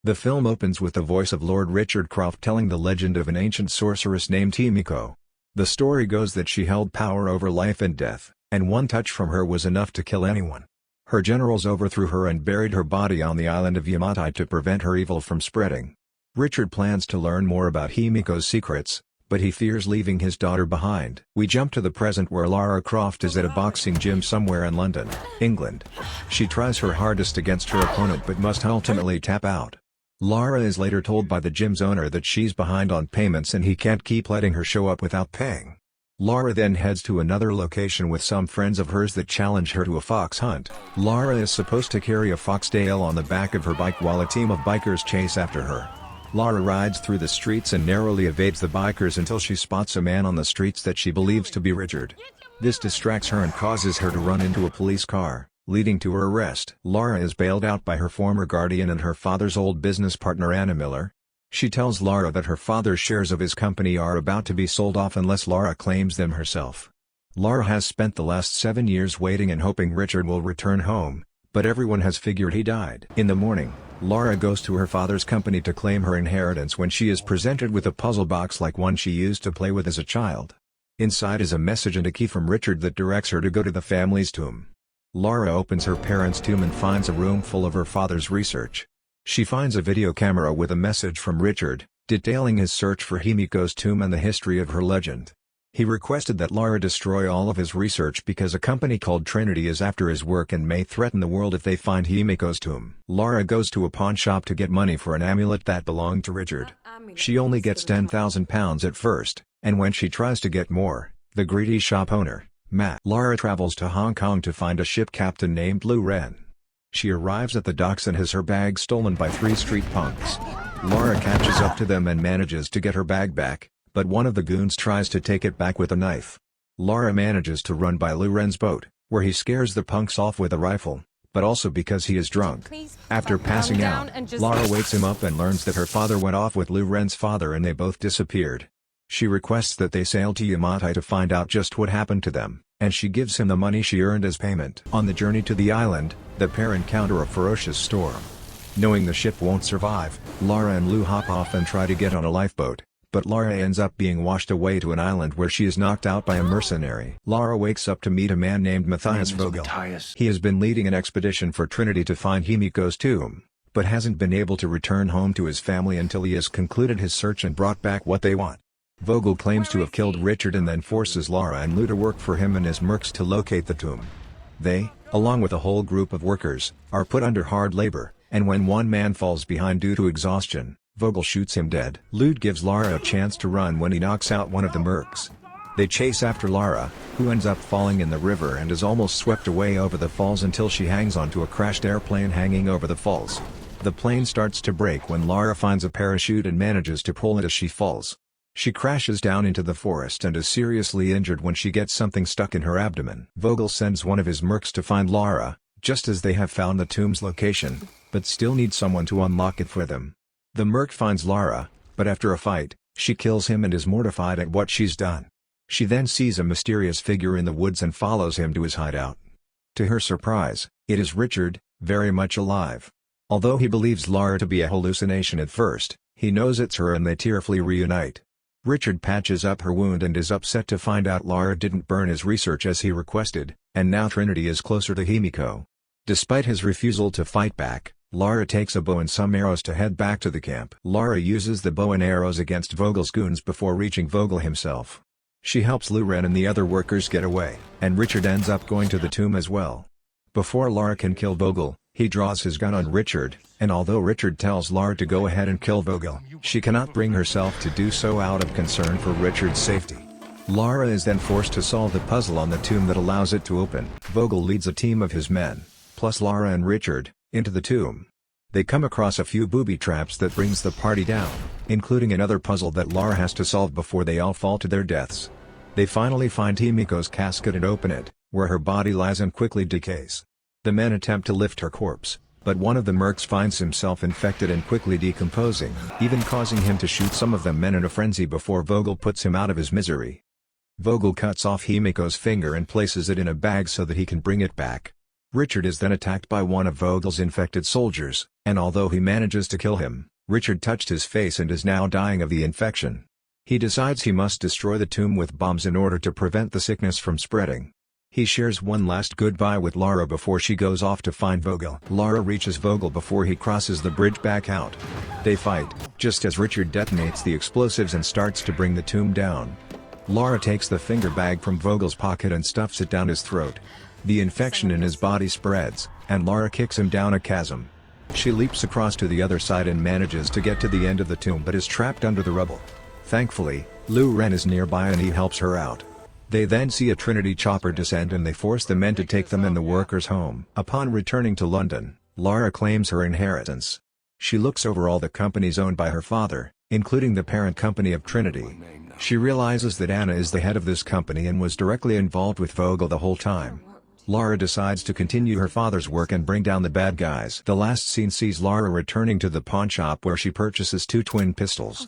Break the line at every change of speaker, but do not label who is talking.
The film opens with the voice of Lord Richard Croft telling the legend of an ancient sorceress named Himiko. The story goes that she held power over life and death, and one touch from her was enough to kill anyone. Her generals overthrew her and buried her body on the island of Yamatai to prevent her evil from spreading. Richard plans to learn more about Himiko's secrets, but he fears leaving his daughter behind. We jump to the present where Lara Croft is at a boxing gym somewhere in London, England. She tries her hardest against her opponent but must ultimately tap out. Lara is later told by the gym's owner that she's behind on payments and he can't keep letting her show up without paying. Lara then heads to another location with some friends of hers that challenge her to a fox hunt. Lara is supposed to carry a foxtail on the back of her bike while a team of bikers chase after her. Lara rides through the streets and narrowly evades the bikers until she spots a man on the streets that she believes to be Richard. This distracts her and causes her to run into a police car, leading to her arrest. Lara is bailed out by her former guardian and her father's old business partner Anna Miller. She tells Lara that her father's shares of his company are about to be sold off unless Lara claims them herself. Lara has spent the last 7 years waiting and hoping Richard will return home, but everyone has figured he died. In the morning, Lara goes to her father's company to claim her inheritance when she is presented with a puzzle box like one she used to play with as a child. Inside is a message and a key from Richard that directs her to go to the family's tomb. Lara opens her parents' tomb and finds a room full of her father's research. She finds a video camera with a message from Richard, detailing his search for Himiko's tomb and the history of her legend. He requested that Lara destroy all of his research because a company called Trinity is after his work and may threaten the world if they find Himiko's tomb. Lara goes to a pawn shop to get money for an amulet that belonged to Richard. She only gets £10,000 at first, and when she tries to get more, the greedy shop owner, Matt. Lara travels to Hong Kong to find a ship captain named Lu Ren. She arrives at the docks and has her bag stolen by 3 street punks. Lara catches up to them and manages to get her bag back, but one of the goons tries to take it back with a knife. Lara manages to run by Lu Ren's boat, where he scares the punks off with a rifle, but also because he is drunk. After passing out, Lara wakes him up and learns that her father went off with Lu Ren's father and they both disappeared. She requests that they sail to Yamatai to find out just what happened to them, and she gives him the money she earned as payment. On the journey to the island, the pair encounter a ferocious storm. Knowing the ship won't survive, Lara and Lu hop off and try to get on a lifeboat, but Lara ends up being washed away to an island where she is knocked out by a mercenary. Lara wakes up to meet a man named Matthias Vogel. He has been leading an expedition for Trinity to find Himiko's tomb, but hasn't been able to return home to his family until he has concluded his search and brought back what they want. Vogel claims to have killed Richard and then forces Lara and Lu to work for him and his mercs to locate the tomb. They, along with a whole group of workers, are put under hard labor, and when one man falls behind due to exhaustion, Vogel shoots him dead. Lu gives Lara a chance to run when he knocks out one of the mercs. They chase after Lara, who ends up falling in the river and is almost swept away over the falls until she hangs onto a crashed airplane hanging over the falls. The plane starts to break when Lara finds a parachute and manages to pull it as she falls. She crashes down into the forest and is seriously injured when she gets something stuck in her abdomen. Vogel sends one of his mercs to find Lara, just as they have found the tomb's location, but still need someone to unlock it for them. The merc finds Lara, but after a fight, she kills him and is mortified at what she's done. She then sees a mysterious figure in the woods and follows him to his hideout. To her surprise, it is Richard, very much alive. Although he believes Lara to be a hallucination at first, he knows it's her and they tearfully reunite. Richard patches up her wound and is upset to find out Lara didn't burn his research as he requested, and now Trinity is closer to Himiko. Despite his refusal to fight back, Lara takes a bow and some arrows to head back to the camp. Lara uses the bow and arrows against Vogel's goons before reaching Vogel himself. She helps Lu Ren and the other workers get away, and Richard ends up going to the tomb as well. Before Lara can kill Vogel, he draws his gun on Richard, and although Richard tells Lara to go ahead and kill Vogel, she cannot bring herself to do so out of concern for Richard's safety. Lara is then forced to solve the puzzle on the tomb that allows it to open. Vogel leads a team of his men, plus Lara and Richard, into the tomb. They come across a few booby traps that brings the party down, including another puzzle that Lara has to solve before they all fall to their deaths. They finally find Himiko's casket and open it, where her body lies and quickly decays. The men attempt to lift her corpse, but one of the mercs finds himself infected and quickly decomposing, even causing him to shoot some of the men in a frenzy before Vogel puts him out of his misery. Vogel cuts off Himiko's finger and places it in a bag so that he can bring it back. Richard is then attacked by one of Vogel's infected soldiers, and although he manages to kill him, Richard touched his face and is now dying of the infection. He decides he must destroy the tomb with bombs in order to prevent the sickness from spreading. He shares one last goodbye with Lara before she goes off to find Vogel. Lara reaches Vogel before he crosses the bridge back out. They fight, just as Richard detonates the explosives and starts to bring the tomb down. Lara takes the finger bag from Vogel's pocket and stuffs it down his throat. The infection in his body spreads, and Lara kicks him down a chasm. She leaps across to the other side and manages to get to the end of the tomb but is trapped under the rubble. Thankfully, Lou Ren is nearby and he helps her out. They then see a Trinity chopper descend and they force the men to take them and the workers home. Upon returning to London, Lara claims her inheritance. She looks over all the companies owned by her father, including the parent company of Trinity. She realizes that Anna is the head of this company and was directly involved with Vogel the whole time. Lara decides to continue her father's work and bring down the bad guys. The last scene sees Lara returning to the pawn shop where she purchases two twin pistols.